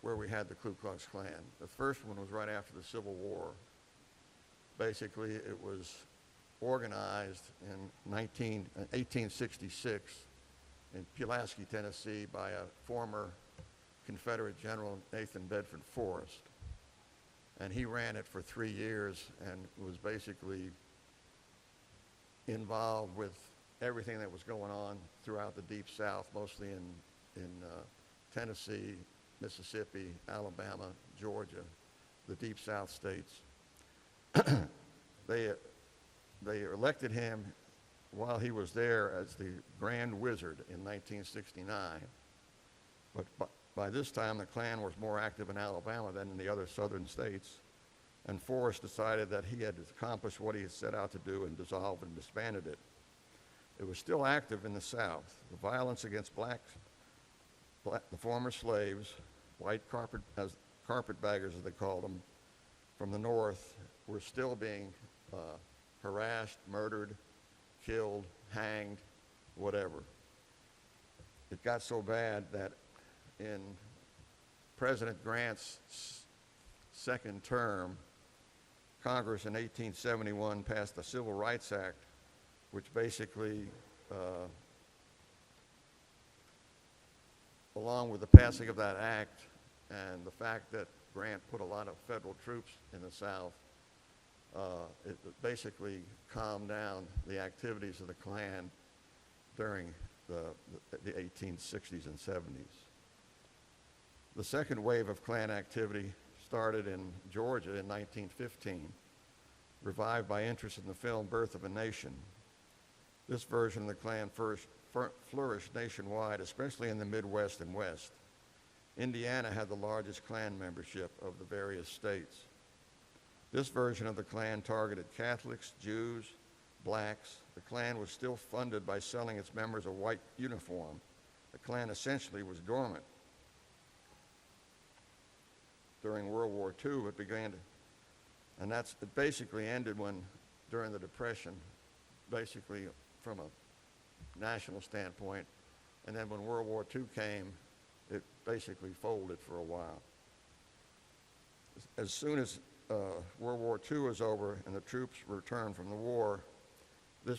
where we had the Ku Klux Klan. The first one was right after the Civil War. Basically, it was organized in 1866 in Pulaski, Tennessee, by a former Confederate General, Nathan Bedford Forrest. And he ran it for 3 years and was basically involved with everything that was going on throughout the Deep South, mostly in Tennessee, Mississippi, Alabama, Georgia, the Deep South states. They elected him while he was there as the Grand Wizard in 1969. But by this time, the Klan was more active in Alabama than in the other southern states, and Forrest decided that he had accomplished what he had set out to do and dissolved and disbanded it. It was still active in the South. The violence against blacks, the former slaves, white carpetbaggers as they called them, from the North were still being harassed, murdered, killed, hanged, whatever. It got so bad that in President Grant's second term, Congress in 1871 passed the Civil Rights Act, which basically, along with the passing of that act and the fact that Grant put a lot of federal troops in the South, it basically calmed down the activities of the Klan during the 1860s and 70s. The second wave of Klan activity started in Georgia in 1915, revived by interest in the film Birth of a Nation. This version of the Klan first flourished nationwide, especially in the Midwest and West. Indiana had the largest Klan membership of the various states. This version of the Klan targeted Catholics, Jews, blacks. The Klan was still funded by selling its members a white uniform. The Klan essentially was dormant. During World War II, it began to, and it basically ended during the Depression, basically from a national standpoint, and then when World War II came, it basically folded for a while. As soon as World War II was over and the troops returned from the war, it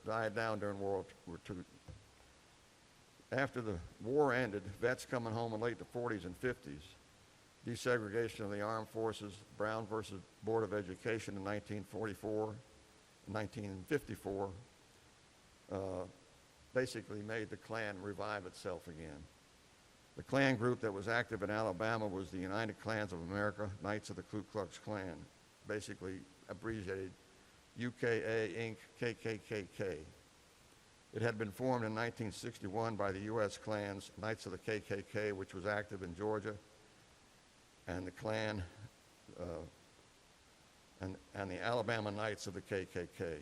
died down during World War II. After the war ended, vets coming home in late the 40s and 50s, desegregation of the armed forces, Brown versus Board of Education in 1954, basically made the Klan revive itself again. The Klan group that was active in Alabama was the United Klans of America, Knights of the Ku Klux Klan, basically abbreviated UKA Inc. KKKK. It had been formed in 1961 by the U.S. Klans, Knights of the KKK, which was active in Georgia, and the Klan, and the Alabama Knights of the KKK.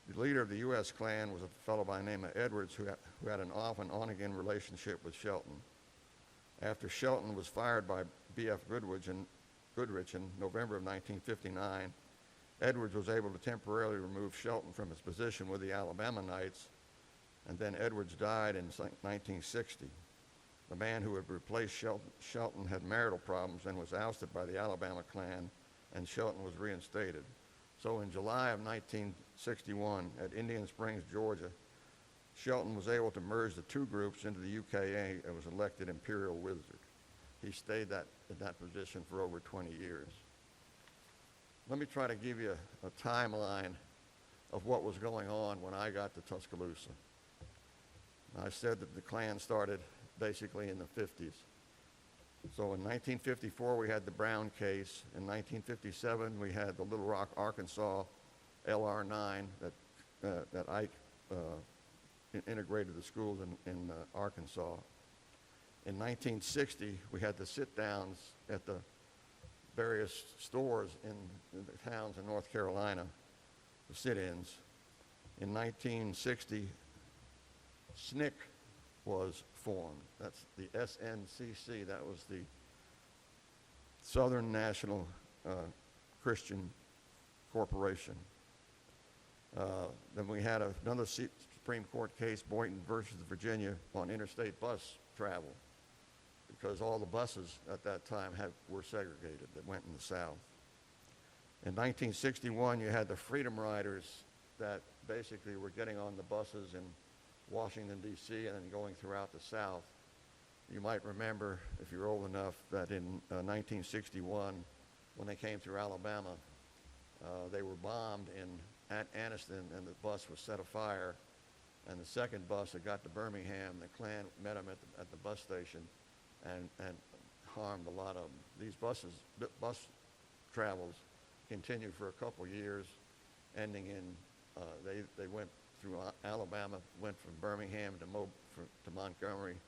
The leader of the U.S. Klan was a fellow by the name of Edwards, who had an off and on-again relationship with Shelton. After Shelton was fired by B.F. Goodrich in November of 1959, Edwards was able to temporarily remove Shelton from his position with the Alabama Knights, and then Edwards died in 1960. The man who had replaced Shelton had marital problems and was ousted by the Alabama Klan, and Shelton was reinstated. So in July of 1961, at Indian Springs, Georgia, Shelton was able to merge the two groups into the UKA and was elected Imperial Wizard. He stayed in that position for over 20 years. Let me try to give you a timeline of what was going on when I got to Tuscaloosa. I said that the Klan started basically in the 50s. So in 1954, we had the Brown case. In 1957, we had the Little Rock, Arkansas LR9 that Ike integrated the schools in Arkansas. In 1960, we had the sit-downs at the various stores in the towns in North Carolina, the sit-ins. In 1960, SNCC was formed. That's the SNCC. That was the Southern National Christian Corporation. Then we had another Supreme Court case, Boynton versus Virginia, on interstate bus travel. because all the buses at that time were segregated that went in the South. In 1961, you had the Freedom Riders that basically were getting on the buses in Washington, D.C., and then going throughout the South. You might remember, if you're old enough, that in 1961, when they came through Alabama, they were bombed at Anniston, and the bus was set afire. And the second bus that got to Birmingham, the Klan met them at the bus station and harmed a lot of them. These bus travels continued for a couple years, ending in, they went through Alabama, went from Birmingham to Montgomery,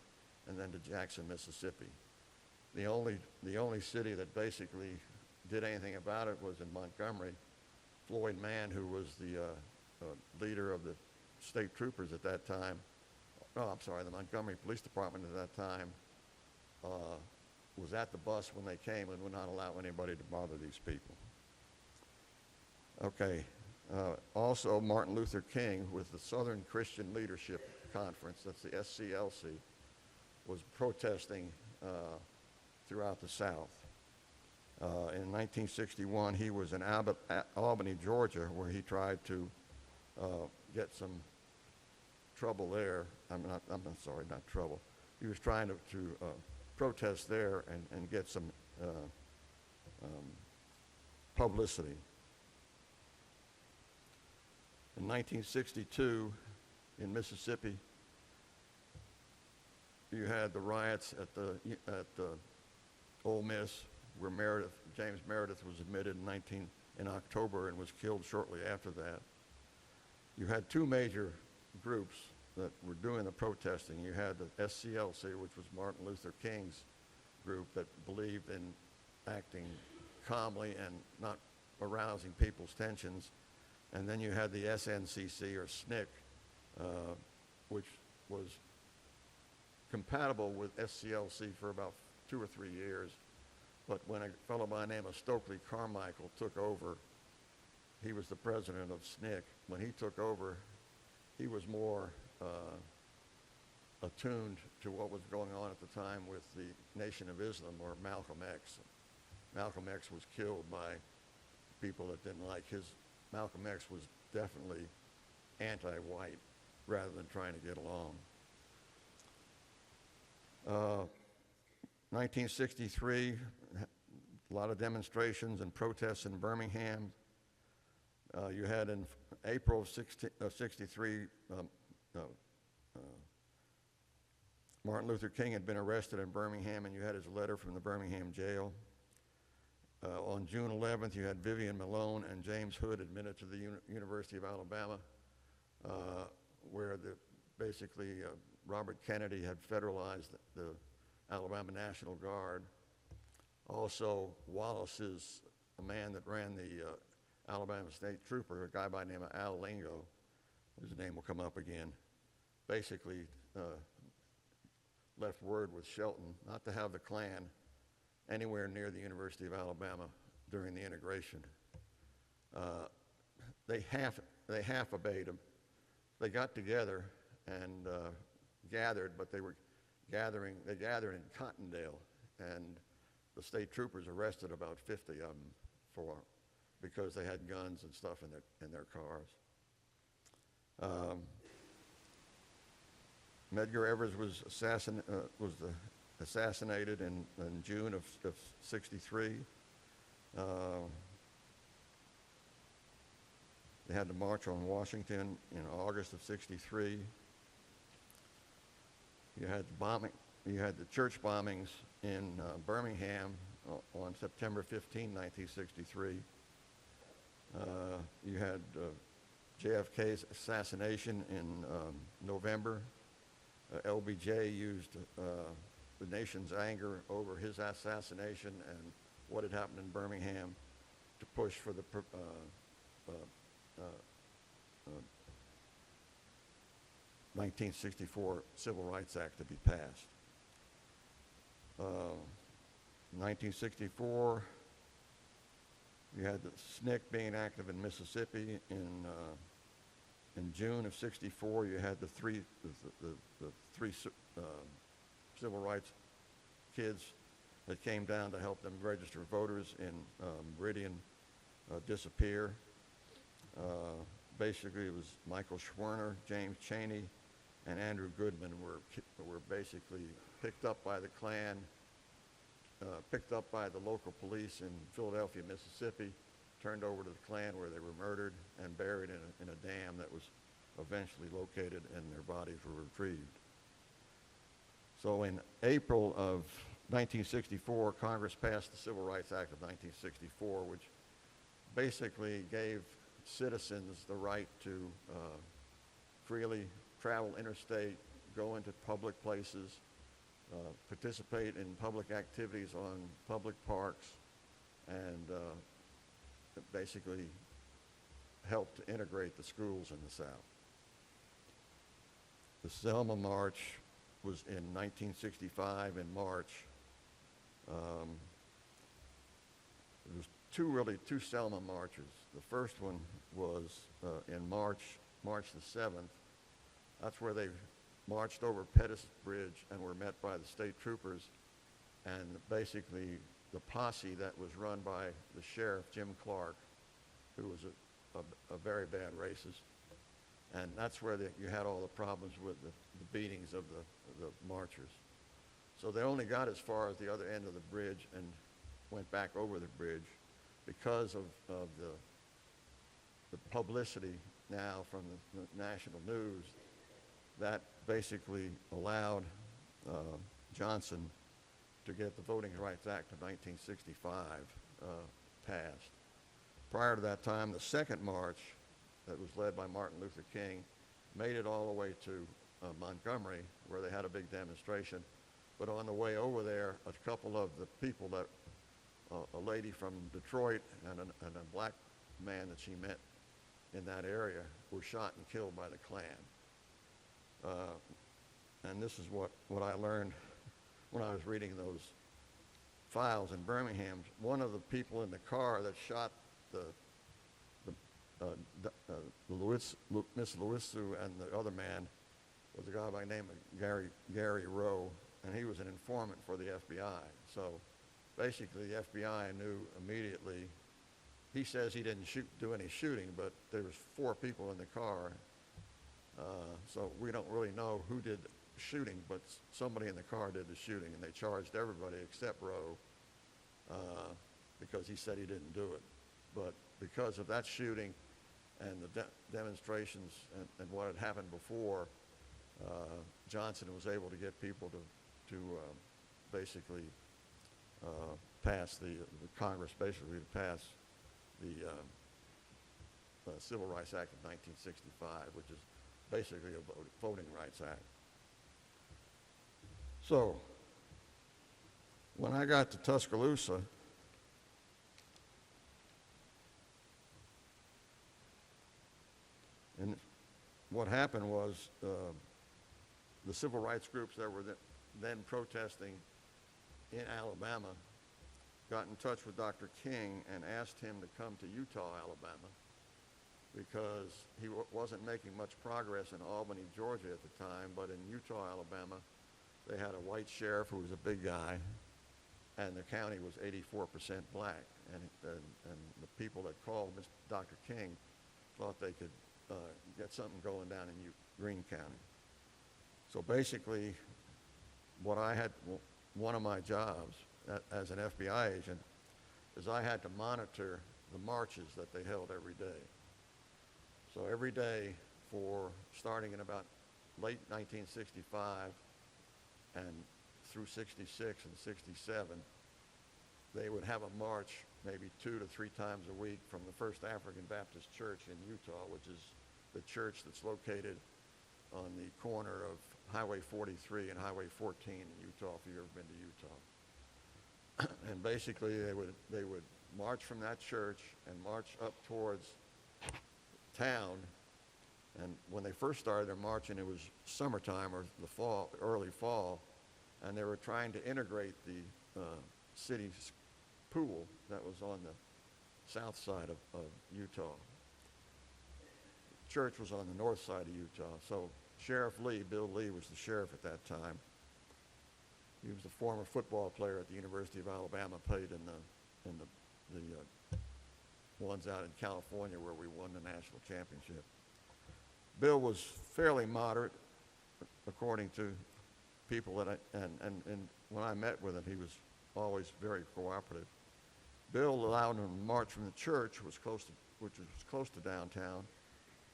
and then to Jackson, Mississippi. The only city that basically did anything about it was in Montgomery. Floyd Mann, who was the leader of the state troopers at that time, the Montgomery Police Department at that time, was at the bus when they came and would not allow anybody to bother these people. Okay. Also, Martin Luther King, with the Southern Christian Leadership Conference, that's the SCLC, was protesting throughout the South. In 1961, he was in Albany, Georgia, where he tried to get some trouble there. Not trouble. He was trying to protest there and get some publicity. In 1962, in Mississippi, you had the riots at the Ole Miss, where James Meredith was admitted in October and was killed shortly after that. You had two major groups that were doing the protesting. You had the SCLC, which was Martin Luther King's group that believed in acting calmly and not arousing people's tensions. And then you had the SNCC, or SNCC, which was compatible with SCLC for about 2 or 3 years. But when a fellow by the name of Stokely Carmichael took over, he was the president of SNCC. When he took over, he was more attuned to what was going on at the time with the Nation of Islam, or Malcolm X. Malcolm X was killed by people that didn't like his. Malcolm X was definitely anti-white rather than trying to get along. 1963, a lot of demonstrations and protests in Birmingham. You had in April of 63, Martin Luther King had been arrested in Birmingham, and you had his letter from the Birmingham jail. On June 11th, you had Vivian Malone and James Hood admitted to the University of Alabama, where basically Robert Kennedy had federalized the Alabama National Guard. Also, Wallace is a man that ran the Alabama State Trooper, a guy by the name of Al Lingo, whose name will come up again, basically left word with Shelton not to have the Klan anywhere near the University of Alabama during the integration. They half obeyed him. They got together and gathered, but they gathered in Cottondale, and the state troopers arrested about 50 of them because they had guns and stuff in their cars. Medgar Evers was assassinated in June of 63. They had the March on Washington in August of 63. You had the church bombings in Birmingham on September 15, 1963. You had JFK's assassination in November. LBJ used the nation's anger over his assassination and what had happened in Birmingham to push for the 1964 Civil Rights Act to be passed. 1964, you had the SNCC being active in Mississippi. In June of 64, you had the three civil rights kids that came down to help them register voters in Meridian disappear. Basically, it was Michael Schwerner, James Chaney, and Andrew Goodman were basically picked up by the Klan, picked up by the local police in Philadelphia, Mississippi, turned over to the Klan where they were murdered and buried in a dam that was eventually located and their bodies were retrieved. So in April of 1964, Congress passed the Civil Rights Act of 1964, which basically gave citizens the right to freely travel interstate, go into public places, participate in public activities on public parks, and basically help to integrate the schools in the South. The Selma March was in 1965 in March. There was two Selma marches. The first one was in March the 7th. That's where they marched over Pettus Bridge and were met by the state troopers, and basically the posse that was run by the sheriff, Jim Clark, who was a very bad racist. And that's where you had all the problems with the beatings of the marchers. So they only got as far as the other end of the bridge and went back over the bridge because of the publicity now from the national news that basically allowed Johnson to get the Voting Rights Act of 1965 passed. Prior to that time, the second march that was led by Martin Luther King made it all the way to Montgomery, where they had a big demonstration. But on the way over there, a couple of the people that, a lady from Detroit and a black man that she met in that area were shot and killed by the Klan. And this is what I learned when I was reading those files in Birmingham. One of the people in the car that shot Miss Lewisu and the other man was a guy by the name of Gary Rowe, and he was an informant for the FBI. So basically the FBI knew immediately. He says he didn't do any shooting, but there was 4 people in the car. So we don't really know who did the shooting, but somebody in the car did the shooting, and they charged everybody except Rowe because he said he didn't do it. But because of that shooting and the demonstrations and what had happened before, Johnson was able to get people to basically pass the Congress basically to pass the Civil Rights Act of 1965, which is basically a Voting Rights Act. So when I got to Tuscaloosa, and what happened was the civil rights groups that were then protesting in Alabama got in touch with Dr. King and asked him to come to Eutaw, Alabama, because he wasn't making much progress in Albany, Georgia at the time, but in Eutaw, Alabama, they had a white sheriff who was a big guy, and the county was 84% black. And the people that called Dr. King thought they could get something going down in Greene County. So basically, one of my jobs as an FBI agent is I had to monitor the marches that they held every day. So every day starting in about late 1965 and through 66 and 67, they would have a march maybe 2 to 3 times a week from the First African Baptist Church in Eutaw, which is the church that's located on the corner of Highway 43 and Highway 14 in Eutaw, if you've ever been to Eutaw. And basically they would march from that church and march up towards town. And when they first started their marching, it was summertime or the fall, early fall, and they were trying to integrate the city's pool that was on the south side of Eutaw. Church was on the north side of Eutaw. So Sheriff Lee, Bill Lee, was the sheriff at that time. He was a former football player at the University of Alabama, played in the ones out in California where we won the national championship. Bill was fairly moderate, according to people that and when I met with him, he was always very cooperative. Bill allowed him to march from the church, which was close to downtown.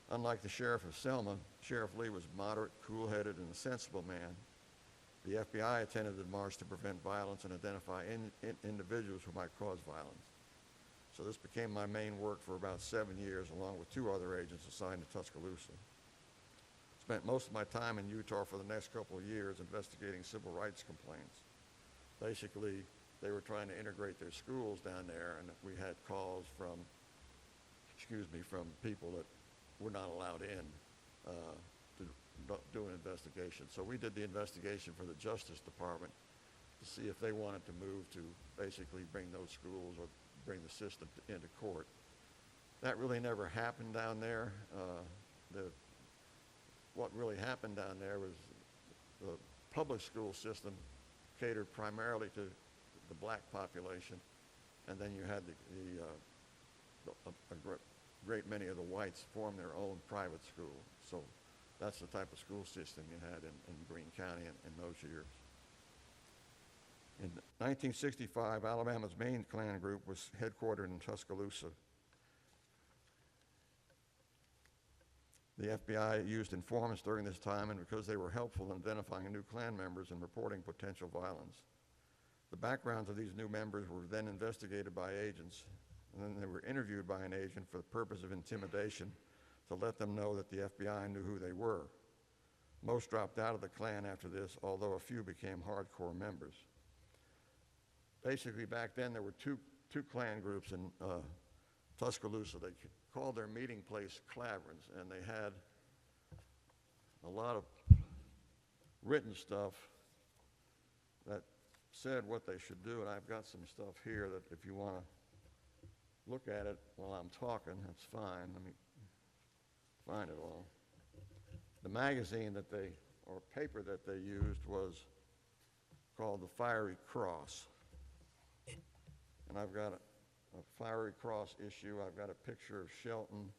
Unlike the sheriff of Selma, Sheriff Lee was moderate, cool-headed, and a sensible man. The FBI attended the march to prevent violence and identify individuals who might cause violence. So this became my main work for about 7 years, along with 2 other agents assigned to Tuscaloosa. Spent most of my time in Utah for the next couple of years investigating civil rights complaints. Basically, they were trying to integrate their schools down there, and we had calls from people that were not allowed in to do an investigation. So we did the investigation for the Justice Department to see if they wanted to move to basically bring those schools or bring the system into court. That really never happened down there. What really happened down there was the public school system catered primarily to the black population, and then you had a great many of the whites form their own private school. So that's the type of school system you had in Greene County in those years. In 1965, Alabama's main Klan group was headquartered in Tuscaloosa. The FBI used informants during this time, and because they were helpful in identifying new Klan members and reporting potential violence. The backgrounds of these new members were then investigated by agents, and then they were interviewed by an agent for the purpose of intimidation to let them know that the FBI knew who they were. Most dropped out of the Klan after this, although a few became hardcore members. Basically, back then there were two Klan groups in Tuscaloosa. They called their meeting place Claverins, and they had a lot of written stuff that said what they should do, and I've got some stuff here that if you want to look at it while I'm talking, that's fine. Let me find it all. The magazine or paper that they used was called the Fiery Cross. And I've got a Fiery Cross issue. I've got a picture of Shelton,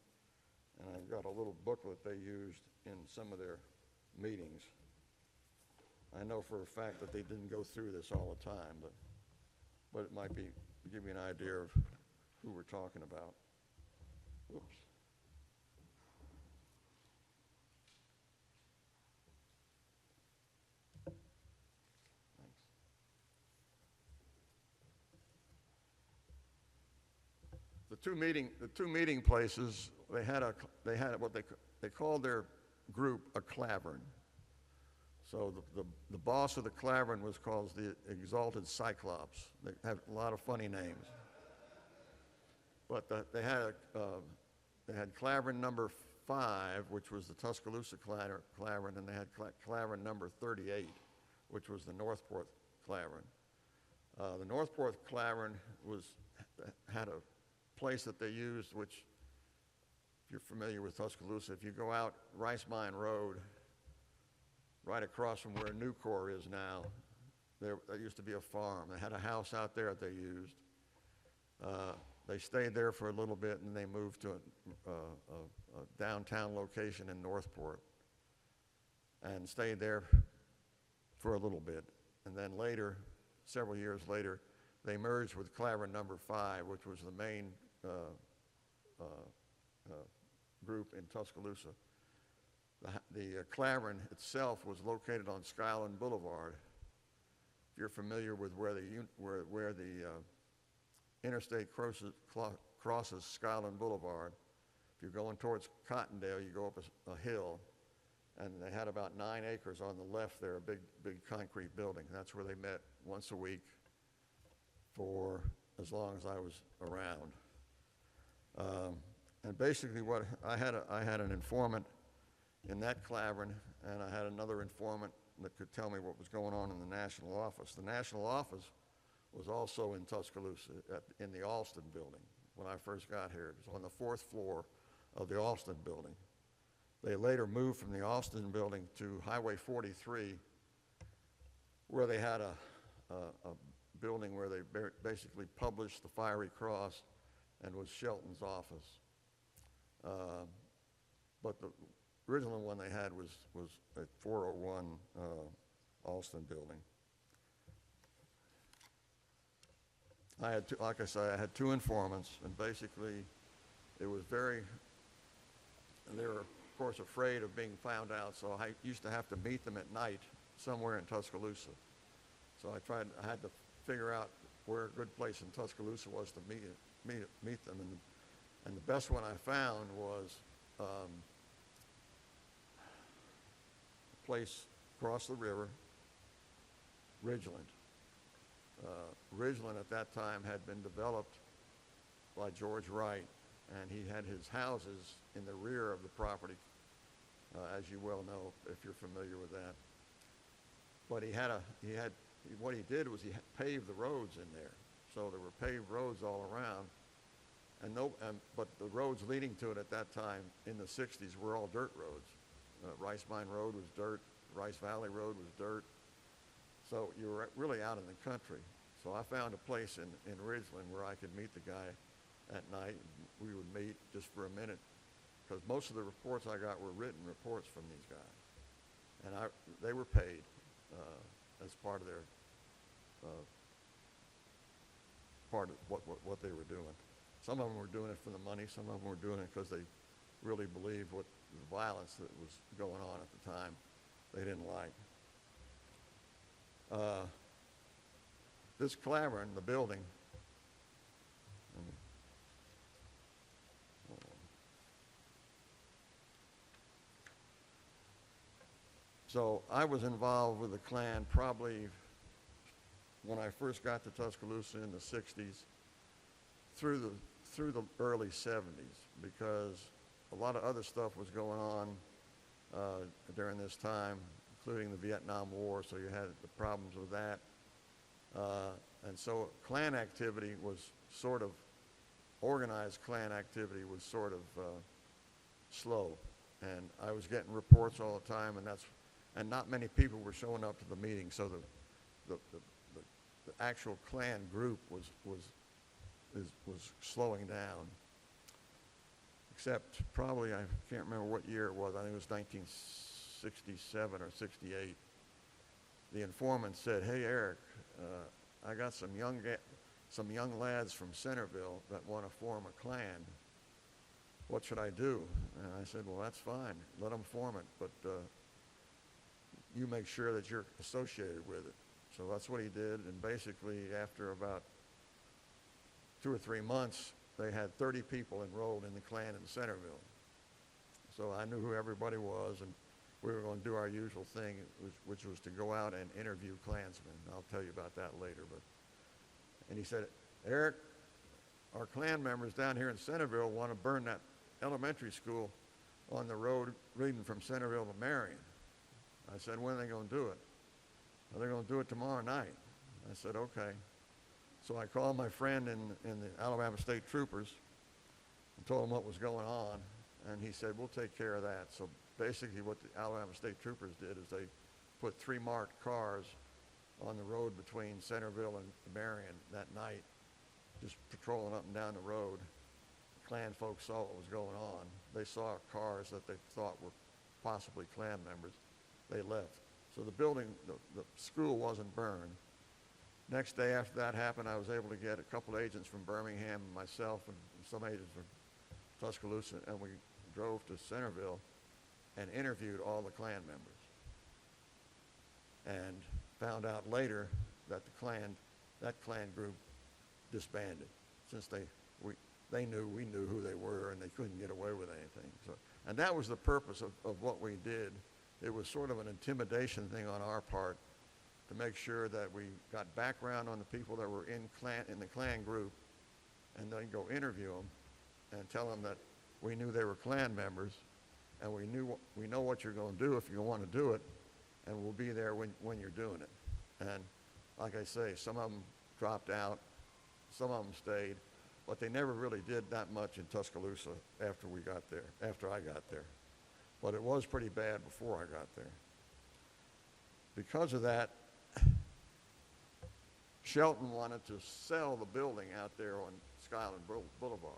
and I've got a little booklet they used in some of their meetings. I know for a fact that they didn't go through this all the time, but it might give you an idea of who we're talking about. Oops. Thanks. The two meeting places, they had what they called their group a Clavern. So the boss of the Clavern was called the Exalted Cyclops. They have a lot of funny names. But they had Clavern number 5, which was the Tuscaloosa Clavern, and they had Clavern number 38, which was the Northport Clavern. The Northport Clavern had a place that they used, which, if you're familiar with Tuscaloosa, if you go out Rice Mine Road, right across from where Nucor is now, there used to be a farm. They had a house out there that they used. They stayed there for a little bit, and they moved to a downtown location in Northport and stayed there for a little bit. And then later, several years later, they merged with Clavern number 5, which was the main group in Tuscaloosa. The Clavern itself was located on Skyland Boulevard. If you're familiar with where the interstate crosses Skyland Boulevard, if you're going towards Cottondale, you go up a hill, and they had about 9 acres on the left there, a big concrete building. That's where they met once a week for as long as I was around. And basically, I had an informant in that Clavern, and I had another informant that could tell me what was going on in the national office. The national office was also in Tuscaloosa, in the Alston building. When I first got here, it was on the 4th floor of the Alston building. They later moved from the Alston building to Highway 43 where they had a building where they basically published the Fiery Cross and was Shelton's office. But the original one they had was at 401 Alston Building. I had two, like I say, I had two informants, and basically it was they were of course afraid of being found out, so I used to have to meet them at night somewhere in Tuscaloosa. So I had to figure out where a good place in Tuscaloosa was to meet them, and the best one I found was a place across the river, Ridgeland. Ridgeland at that time had been developed by George Wright, and he had his houses in the rear of the property, as you well know if you're familiar with that. But what he did was he paved the roads in there, so there were paved roads all around, but the roads leading to it at that time in the 60s were all dirt roads. Rice Mine Road was dirt, Rice Valley Road was dirt, so you were really out in the country. So I found a place in Ridgeland where I could meet the guy at night. We would meet just for a minute, because most of the reports I got were written reports from these guys, and they were paid as part of their part of what they were doing. Some of them were doing it for the money. Some of them were doing it because they really believed what the violence that was going on at the time they didn't like. This Clavern, the building, so I was involved with the Klan probably when I first got to Tuscaloosa in the 60s through the early 70s, because a lot of other stuff was going on during this time, including the Vietnam War, so you had the problems with that. And so Klan activity was sort of, organized Klan activity was sort of slow. And I was getting reports all the time, and not many people were showing up to the meeting, so the actual Klan group was slowing down. Except probably, I can't remember what year it was, I think it was 1967 or 68. The informant said, "Hey Eric, I got some young lads from Centerville that want to form a Klan. What should I do?" And I said, "Well, that's fine. Let them form it, but you make sure that you're associated with it." So that's what he did, and basically after about 2 or 3 months, they had 30 people enrolled in the Klan in Centerville. So I knew who everybody was, and we were going to do our usual thing, which was to go out and interview Klansmen. I'll tell you about that later. And he said, "Eric, our Klan members down here in Centerville want to burn that elementary school on the road leading from Centerville to Marion." I said, "When are they going to do it?" "Well, they're going to do it tomorrow night." I said, "Okay." So I called my friend in the Alabama State Troopers and told him what was going on, and he said, "We'll take care of that." So basically what the Alabama State Troopers did is they put 3 marked cars on the road between Centerville and Marion that night, just patrolling up and down the road. The Klan folks saw what was going on. They saw cars that they thought were possibly Klan members. They left. So the building, the school wasn't burned. Next day after that happened, I was able to get a couple agents from Birmingham, myself, and some agents from Tuscaloosa, and we drove to Centerville and interviewed all the Klan members, and found out later that that Klan group disbanded, since they knew we knew who they were, and they couldn't get away with anything. So, and that was the purpose of what we did. It was sort of an intimidation thing on our part, to make sure that we got background on the people that were in the Klan group, and then go interview them and tell them that we knew they were Klan members, and we know what you're going to do if you want to do it, and we'll be there when you're doing it. And like I say, some of them dropped out, some of them stayed, but they never really did that much in Tuscaloosa after I got there. But it was pretty bad before I got there. Because of that, Shelton wanted to sell the building out there on Skyland Boulevard.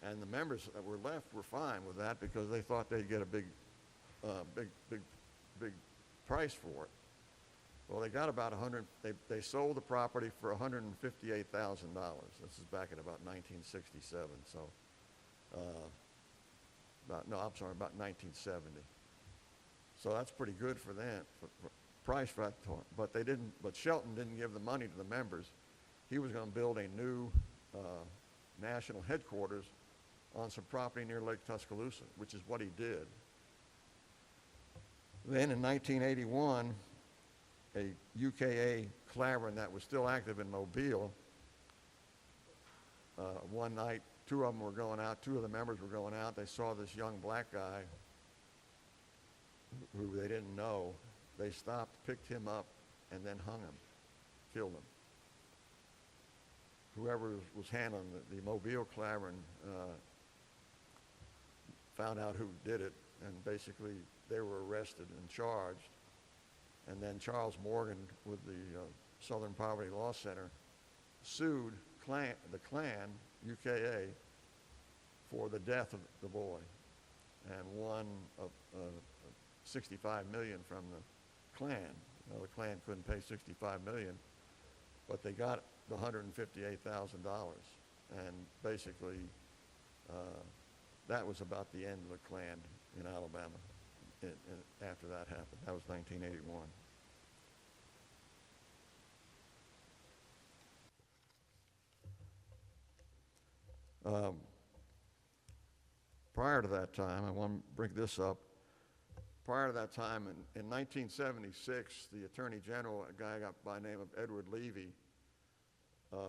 And the members that were left were fine with that because they thought they'd get a big price for it. Well, they got about they sold the property for $158,000. This is back in about 1967, so, about 1970. So that's pretty good for them, for price for that, but Shelton didn't give the money to the members. He was going to build a new national headquarters on some property near Lake Tuscaloosa, which is what he did. Then in 1981, a UKA Clavering that was still active in Mobile, one night, two of the members were going out. They saw this young black guy who they didn't know. They stopped, picked him up, and then hung him, killed him. Whoever was handling the Mobile Clavering found out who did it, and basically they were arrested and charged. And then Charles Morgan with the Southern Poverty Law Center sued the Klan, UKA, for the death of the boy, and won $65 million from the Klan. Now, the Klan couldn't pay $65 million, but they got the $158,000, and basically that was about the end of the Klan in Alabama. After that happened, that was 1981. Prior to that time, I want to bring this up. Prior to that time, in 1976, the Attorney General, a guy by the name of Edward Levy,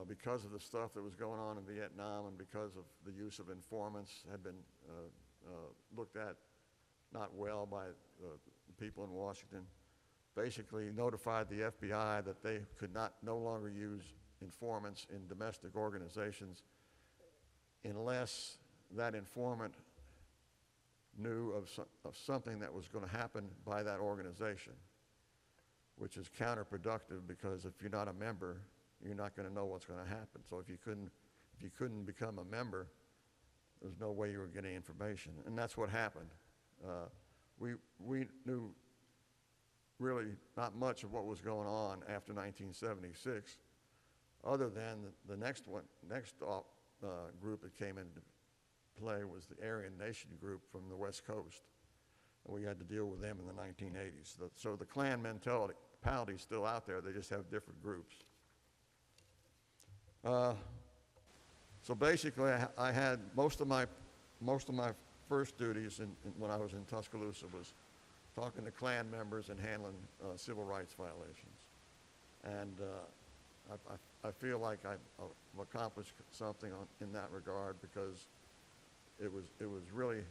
because of the stuff that was going on in Vietnam and because of the use of informants, had been looked at not well by the people in Washington, basically notified the FBI that they could no longer use informants in domestic organizations unless that informant knew of something that was going to happen by that organization, which is counterproductive because if you're not a member, you're not going to know what's going to happen. So if you couldn't become a member, there's no way you were getting information, and that's what happened. We knew really not much of what was going on after 1976, other than the next group that came into play was the Aryan Nation group from the West Coast, and we had to deal with them in the 1980s. So the Klan mentality is still out there. They just have different groups. So basically, I had most of my first duties when I was in Tuscaloosa was talking to Klan members and handling civil rights violations. And I feel like I've accomplished something in that regard because it was really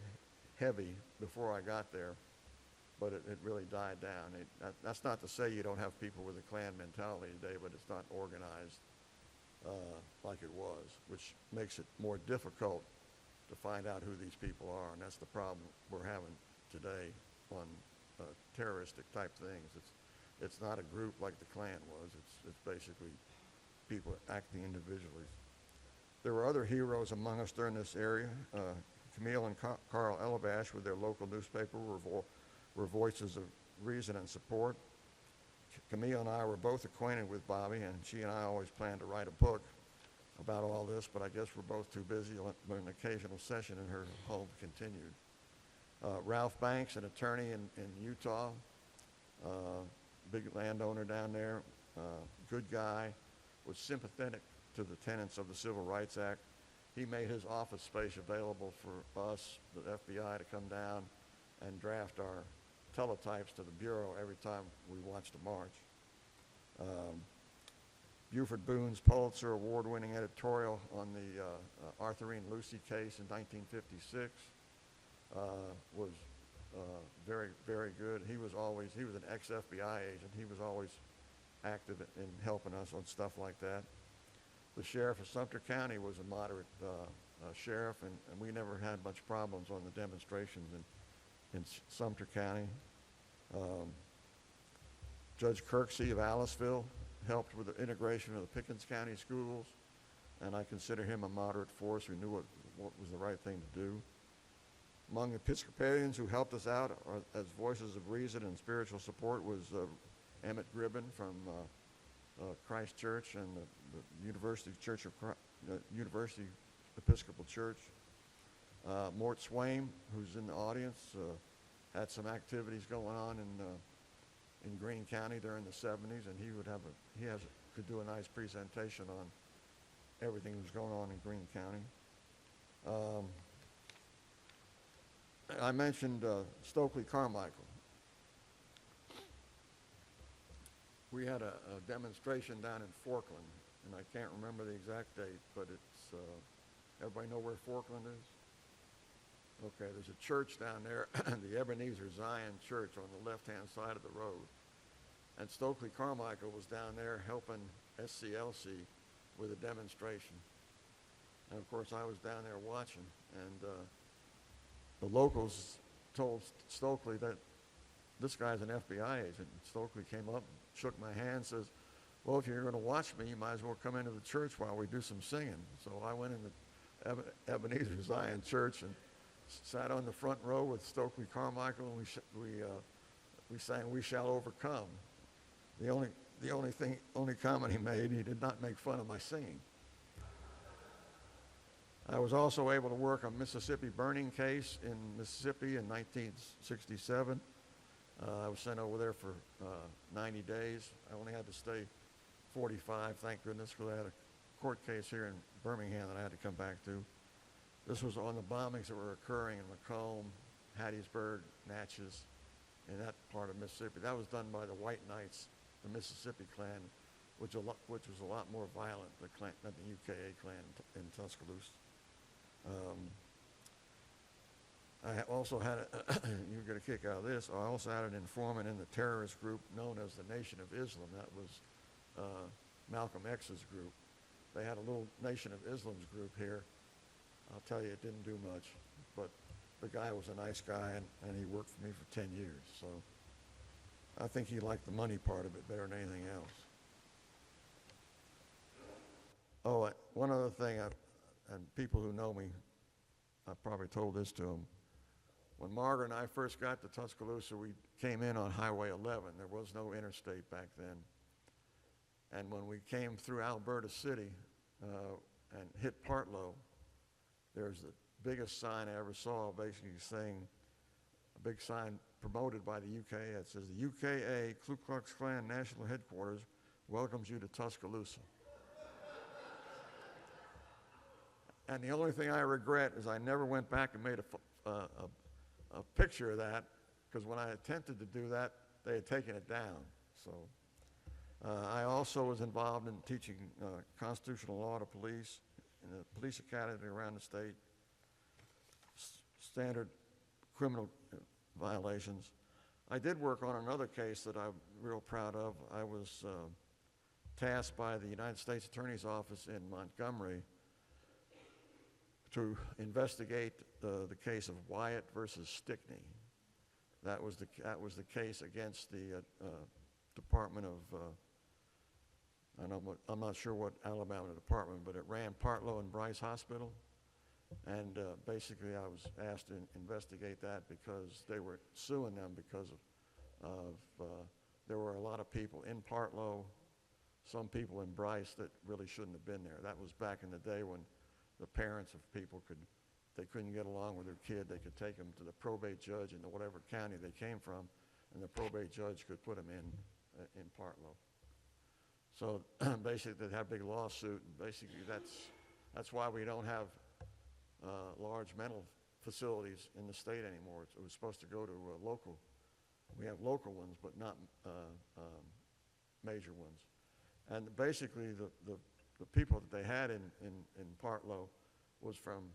heavy before I got there, but it really died down. That's not to say you don't have people with a Klan mentality today, but it's not organized like it was, which makes it more difficult to find out who these people are, and that's the problem we're having today on terroristic type things. It's not a group like the Klan was. It's basically people acting individually. There were other heroes among us during this area. Camille and Carl Elebash with their local newspaper were voices of reason and support. Camille and I were both acquainted with Bobby, and she and I always planned to write a book about all this, but I guess we're both too busy, but an occasional session in her home continued. Ralph Banks, an attorney in Utah, big landowner down there, good guy, was sympathetic to the tenets of the Civil Rights Act. He made his office space available for us, the FBI, to come down and draft our teletypes to the Bureau every time we watched a march. Buford Boone's Pulitzer Award-winning editorial on the Arthurine Lucy case in 1956 was very, very good. He was an ex-FBI agent. He was always active in helping us on stuff like that. The sheriff of Sumter County was a moderate sheriff, and we never had much problems on the demonstrations in Sumter County. Judge Kirksey of Aliceville, helped with the integration of the Pickens County schools, and I consider him a moderate force who knew what was the right thing to do. Among Episcopalians who helped us out as voices of reason and spiritual support was Emmett Gribben from Christ Church and the University Church of Christ, University Episcopal Church. Mort Swaim, who's in the audience, had some activities going on in Greene County during the 70s, and could do a nice presentation on everything that was going on in Greene County. I mentioned Stokely Carmichael. We had a demonstration down in Forkland, and I can't remember the exact date, but it's, everybody know where Forkland is? Okay, there's a church down there, the Ebenezer Zion Church on the left-hand side of the road. And Stokely Carmichael was down there helping SCLC with a demonstration. And of course, I was down there watching, and the locals told Stokely that this guy's an FBI agent. And Stokely came up, shook my hand, says, well, if you're going to watch me, you might as well come into the church while we do some singing. So I went into Ebenezer Zion Church and sat on the front row with Stokely Carmichael, and we sang "We Shall Overcome." The only comment he made, he did not make fun of my singing. I was also able to work on Mississippi burning case in Mississippi in 1967. I was sent over there for 90 days. I only had to stay 45, thank goodness, because I had a court case here in Birmingham that I had to come back to. This was on the bombings that were occurring in Macomb, Hattiesburg, Natchez, in that part of Mississippi. That was done by the White Knights, the Mississippi Klan, which was a lot more violent than the UKA Klan in Tuscaloosa. I also had, you get a kick out of this, I also had an informant in the terrorist group known as the Nation of Islam. That was Malcolm X's group. They had a little Nation of Islam's group here. I'll tell you, it didn't do much, but the guy was a nice guy, and he worked for me for 10 years, so I think he liked the money part of it better than anything else. Oh, one other thing, and people who know me, I've probably told this to them. When Margaret and I first got to Tuscaloosa, we came in on Highway 11. There was no interstate back then. And when we came through Alberta City and hit Partlow, there's the biggest sign I ever saw, basically saying, a big sign promoted by the UKA. It says, the UKA Ku Klux Klan National Headquarters welcomes you to Tuscaloosa. And the only thing I regret is I never went back and made a picture of that, because when I attempted to do that, they had taken it down. So I also was involved in teaching constitutional law to police in the police academy around the state, standard criminal violations. I did work on another case that I'm real proud of. I was tasked by the United States Attorney's Office in Montgomery to investigate the case of Wyatt versus Stickney. That was the case against the Department of, I'm not sure what Alabama department, but it ran Partlow and Bryce Hospital. And basically I was asked to investigate that because they were suing them because there were a lot of people in Partlow, some people in Bryce that really shouldn't have been there. That was back in the day when the parents of people they couldn't get along with their kid, they could take them to the probate judge in whatever county they came from, and the probate judge could put them in Partlow. So basically they had a big lawsuit, and basically that's why we don't have large mental facilities in the state anymore. It was supposed to go to local. We have local ones, but not major ones. And basically the people that they had in Partlow was from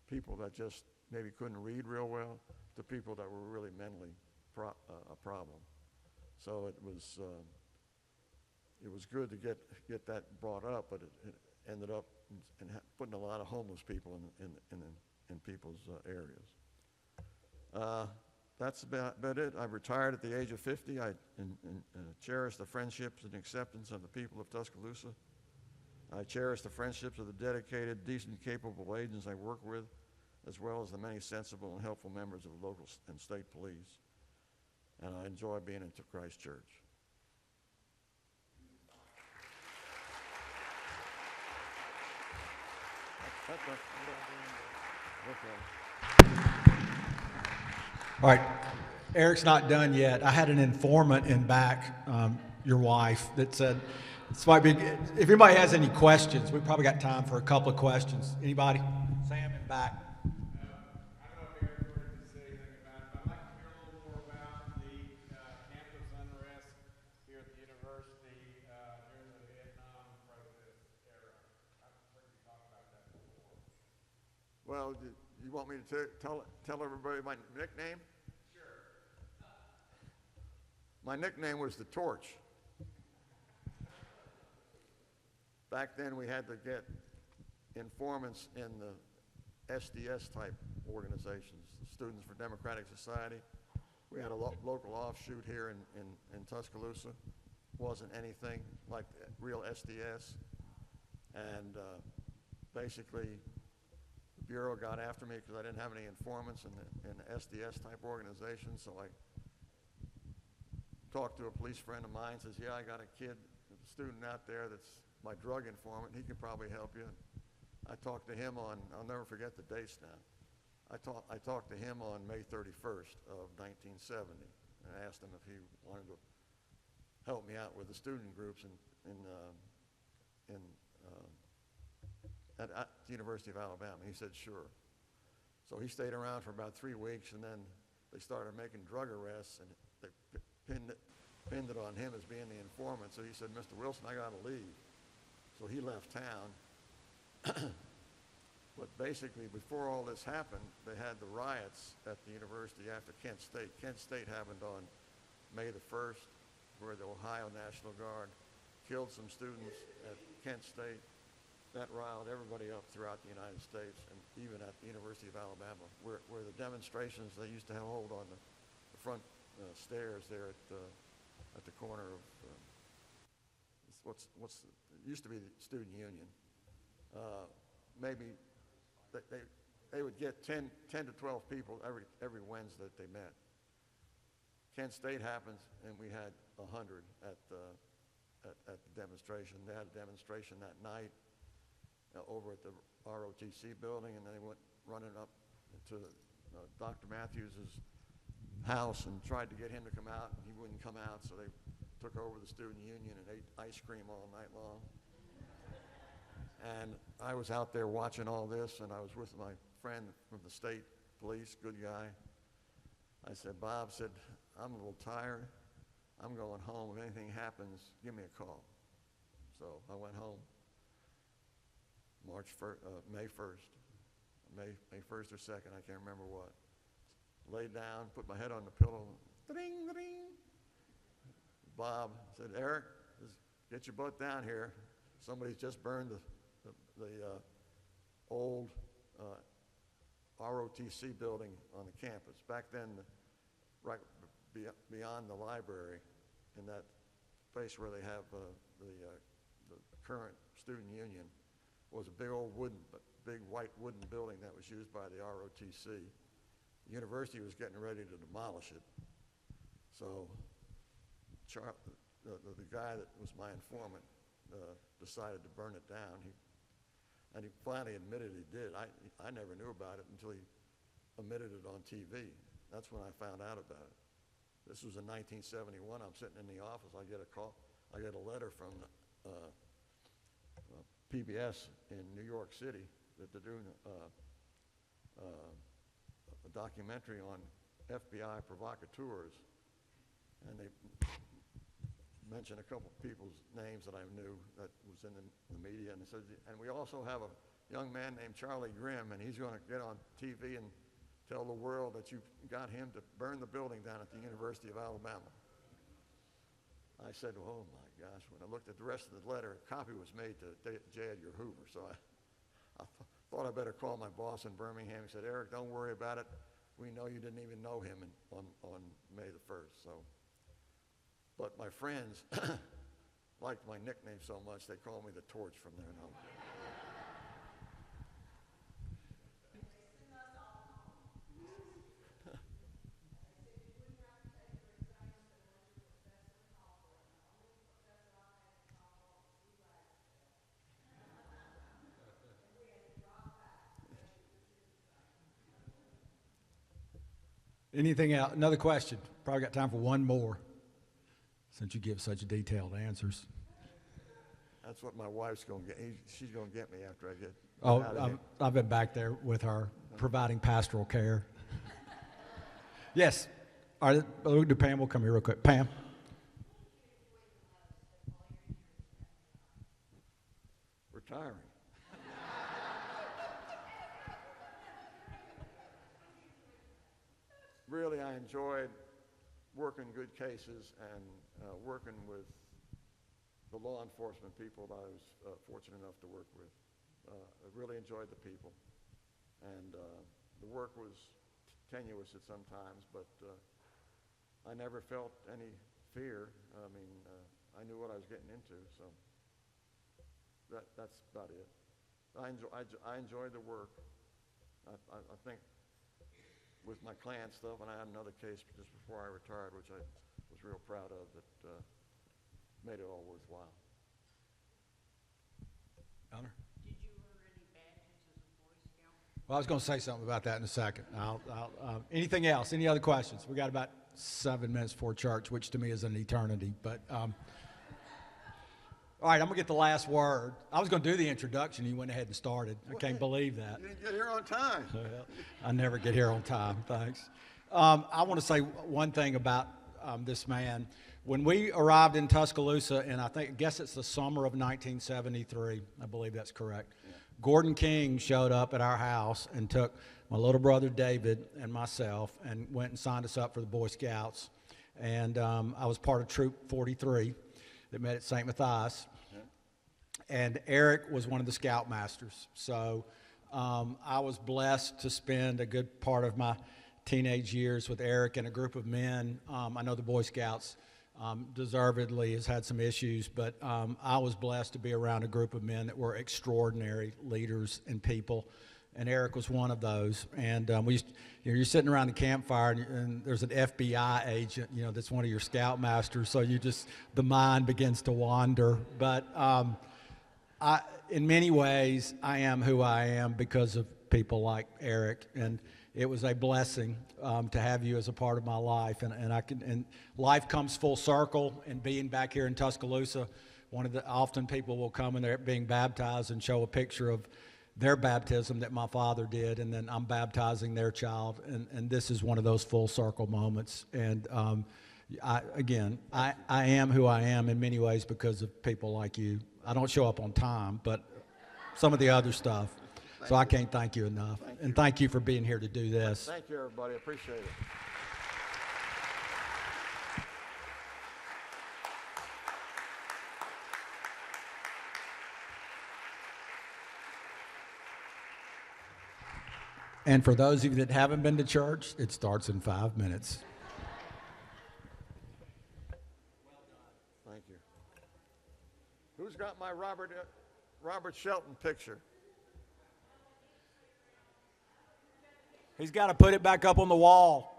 people that just maybe couldn't read real well to people that were really mentally a problem. So it was good to get that brought up, but it ended up in putting a lot of homeless people in people's areas. that's about it. I retired at the age of 50. I cherish the friendships and acceptance of the people of Tuscaloosa. I cherish the friendships of the dedicated, decent, capable agents I work with, as well as the many sensible and helpful members of the local and state police. And I enjoy being in Christ Church. All right, Eric's not done yet. I had an informant in back, your wife, that said, this might be, if anybody has any questions, we probably got time for a couple of questions. Anybody? Sam in back. I don't know if Eric wanted to say anything about it, but I'd like to hear a little more about the campus unrest here at the university during the Vietnam protest era. I've heard you talk about that before. Well, you want me to tell everybody my nickname? Sure. My nickname was the Torch. Back then, we had to get informants in the SDS type organizations, the Students for Democratic Society. We had a local offshoot here in Tuscaloosa. Wasn't anything like the real SDS. And basically, the Bureau got after me because I didn't have any informants in the SDS type organization. So I talked to a police friend of mine, says, yeah, I got a kid, a student out there that's my drug informant. He could probably help you. I talked to him on, I'll never forget the dates now. I talked to him on May 31st of 1970 and asked him if he wanted to help me out with the student groups at the University of Alabama. He said, sure. So he stayed around for about 3 weeks, and then they started making drug arrests, and they pinned it on him as being the informant. So he said, Mr. Wilson, I got to leave. So he left town. But basically, before all this happened, they had the riots at the university after Kent State. Kent State happened on May the 1st, where the Ohio National Guard killed some students at Kent State. That riled everybody up throughout the United States, and even at the University of Alabama, where the demonstrations they used to hold on the front stairs there at the corner of it used to be the student union. Maybe they would get 10 to 12 people every Wednesday that they met. Kent State happens, and we had 100 at the demonstration. They had a demonstration that night over at the ROTC building, and then they went running up to Dr. Matthews's house and tried to get him to come out, and he wouldn't come out, so they took over the student union and ate ice cream all night long. And I was out there watching all this, and I was with my friend from the state police, good guy. I said, Bob, I'm a little tired. I'm going home. If anything happens, give me a call. So I went home May 1st. May 1st or 2nd, I can't remember what. Laid down, put my head on the pillow, ding, ding. Bob said, Eric, just get your butt down here. Somebody's just burned the old ROTC building on the campus. Back then, right beyond the library, in that place where they have the current student union, was a big white wooden building that was used by the ROTC. The university was getting ready to demolish it. So the guy that was my informant decided to burn it down. And he finally admitted he did. I never knew about it until he admitted it on TV. That's when I found out about it. This was in 1971. I'm sitting in the office. I get a call. I get a letter from PBS in New York City that they're doing a documentary on FBI provocateurs, and they mentioned a couple of people's names that I knew that was in the media, and they said, and we also have a young man named Charlie Grimm, and he's going to get on TV and tell the world that you got him to burn the building down at the University of Alabama. I said, oh my gosh, when I looked at the rest of the letter, a copy was made to J. Edgar Hoover, so I thought I better call my boss in Birmingham. He said, Eric, don't worry about it. we know you didn't even know him on May the 1st. So, but my friends liked my nickname so much, they call me the Torch from there on. Anything else? Another question? Probably got time for one more, since you give such detailed answers. That's what my wife's going to get. She's going to get me after I get Oh, out of here. I've been back there with her, providing pastoral care. Yes. All right, we'll do Pam. We'll come here real quick. Pam. Retiring. Really, I enjoyed working good cases and working with the law enforcement people that I was fortunate enough to work with. I really enjoyed the people. And the work was tenuous at some times, but I never felt any fear. I mean, I knew what I was getting into, so that's about it. I enjoyed the work. I think with my Klan stuff, and I had another case just before I retired, which I was real proud of, that made it all worthwhile. Honor. Did you earn any badges as a Boy Scout? Well, I was going to say something about that in a second. Anything else? Any other questions? We got about 7 minutes before church, which to me is an eternity. But all right, I'm going to get the last word. I was going to do the introduction. You went ahead and started. I can't believe that. You didn't get here on time. Well, I never get here on time. Thanks. I want to say one thing about this man. When we arrived in Tuscaloosa, and I guess it's the summer of 1973, I believe that's correct, Gordon King showed up at our house and took my little brother David and myself and went and signed us up for the Boy Scouts. And I was part of Troop 43 that met at St. Matthias. And Eric was one of the Scoutmasters. So I was blessed to spend a good part of my teenage years with Eric and a group of men. I know the Boy Scouts deservedly has had some issues, but I was blessed to be around a group of men that were extraordinary leaders and people, and Eric was one of those. And you're sitting around the campfire, and there's an FBI agent, that's one of your Scoutmasters, so the mind begins to wander. But in many ways, I am who I am because of people like Eric, and it was a blessing to have you as a part of my life, and life comes full circle. And being back here in Tuscaloosa, often people will come and they're being baptized and show a picture of their baptism that my father did, and then I'm baptizing their child, and this is one of those full circle moments. And I am who I am in many ways because of people like you. I don't show up on time, but some of the other stuff. So I can't thank you enough. And thank you for being here to do this. Thank you, everybody. I appreciate it. And for those of you that haven't been to church, it starts in 5 minutes. Thank you. Who's got my Robert Shelton picture? He's got to put it back up on the wall.